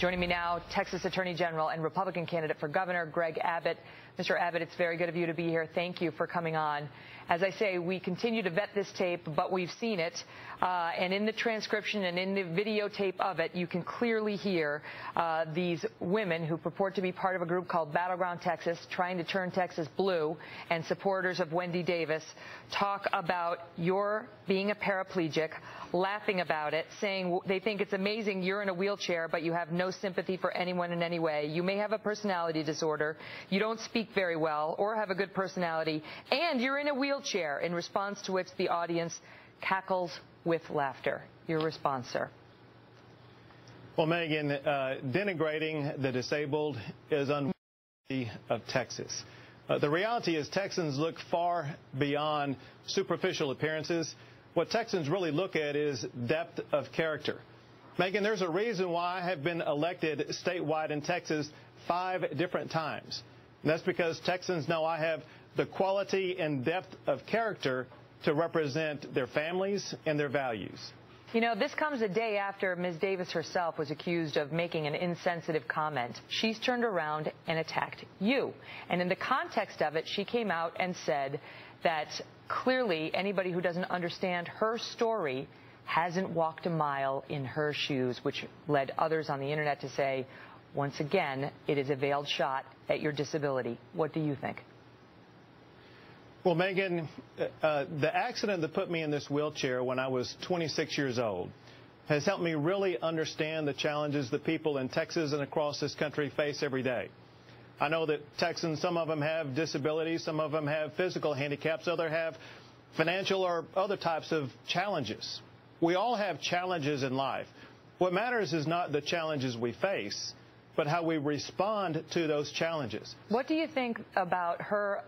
Joining me now, Texas Attorney General and Republican candidate for governor, Greg Abbott. Mr. Abbott, it's very good of you to be here. Thank you for coming on. As I say, we continue to vet this tape, but we've seen it. And in the transcription and in the videotape of it, you can clearly hear these women who purport to be part of a group called Battleground Texas, trying to turn Texas blue, and supporters of Wendy Davis talk about your being a paraplegic, laughing about it, saying they think it's amazing you're in a wheelchair, but you have no sympathy for anyone in any way. You may have a personality disorder. You don't speak very well or have a good personality, and you're in a wheelchair, in response to which the audience cackles with laughter. Your response, sir? Well, Megan, denigrating the disabled is unworthy of Texas. The reality is Texans look far beyond superficial appearances. What Texans really look at is depth of character. Megan, there's a reason why I have been elected statewide in Texas 5 different times. And that's because Texans know I have the quality and depth of character to represent their families and their values. You know, this comes a day after Ms. Davis herself was accused of making an insensitive comment. She's turned around and attacked you. And in the context of it, she came out and said that clearly anybody who doesn't understand her story hasn't walked a mile in her shoes, which led others on the internet to say, once again, it is a veiled shot at your disability. What do you think? Well, Megan, the accident that put me in this wheelchair when I was 26 years old has helped me really understand the challenges that people in Texas and across this country face every day. I know that Texans, some of them have disabilities, some of them have physical handicaps, others have financial or other types of challenges. We all have challenges in life. What matters is not the challenges we face, but how we respond to those challenges. What do you think about her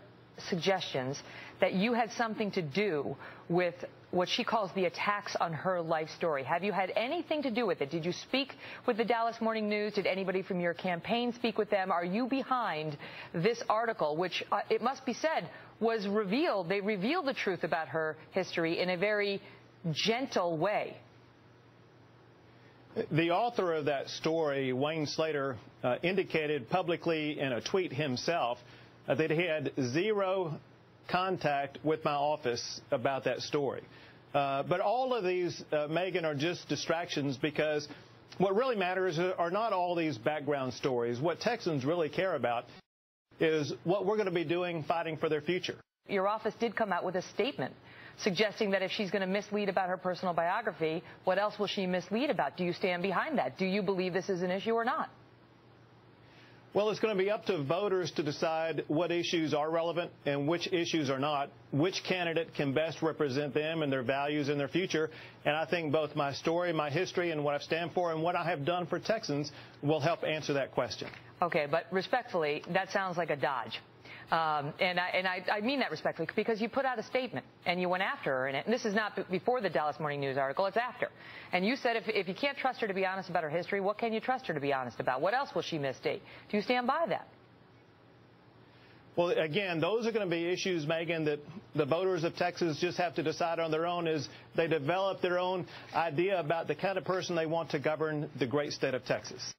suggestions that you had something to do with what she calls the attacks on her life story? Have you had anything to do with it? Did you speak with the Dallas Morning News? Did anybody from your campaign speak with them? Are you behind this article, which, it must be said, was revealed? They revealed the truth about her history in a very gentle way. The author of that story, Wayne Slater, indicated publicly in a tweet himself that he had zero contact with my office about that story. But all of these, Megan, are just distractions, because what really matters are not all these background stories. What Texans really care about is what we're going to be doing fighting for their future. Your office did come out with a statement suggesting that if she's going to mislead about her personal biography, what else will she mislead about? Do you stand behind that? Do you believe this is an issue or not? Well, it's going to be up to voters to decide what issues are relevant and which issues are not, which candidate can best represent them and their values and their future. And I think both my story, my history, and what I stand for and what I have done for Texans will help answer that question. Okay, but respectfully, that sounds like a dodge. And I mean that respectfully, because you put out a statement and you went after her in it. And this is not before the Dallas Morning News article, it's after. And you said if you can't trust her to be honest about her history, what can you trust her to be honest about? What else will she misstate? Do you stand by that? Well, again, those are going to be issues, Megan, that the voters of Texas just have to decide on their own as they develop their own idea about the kind of person they want to govern the great state of Texas.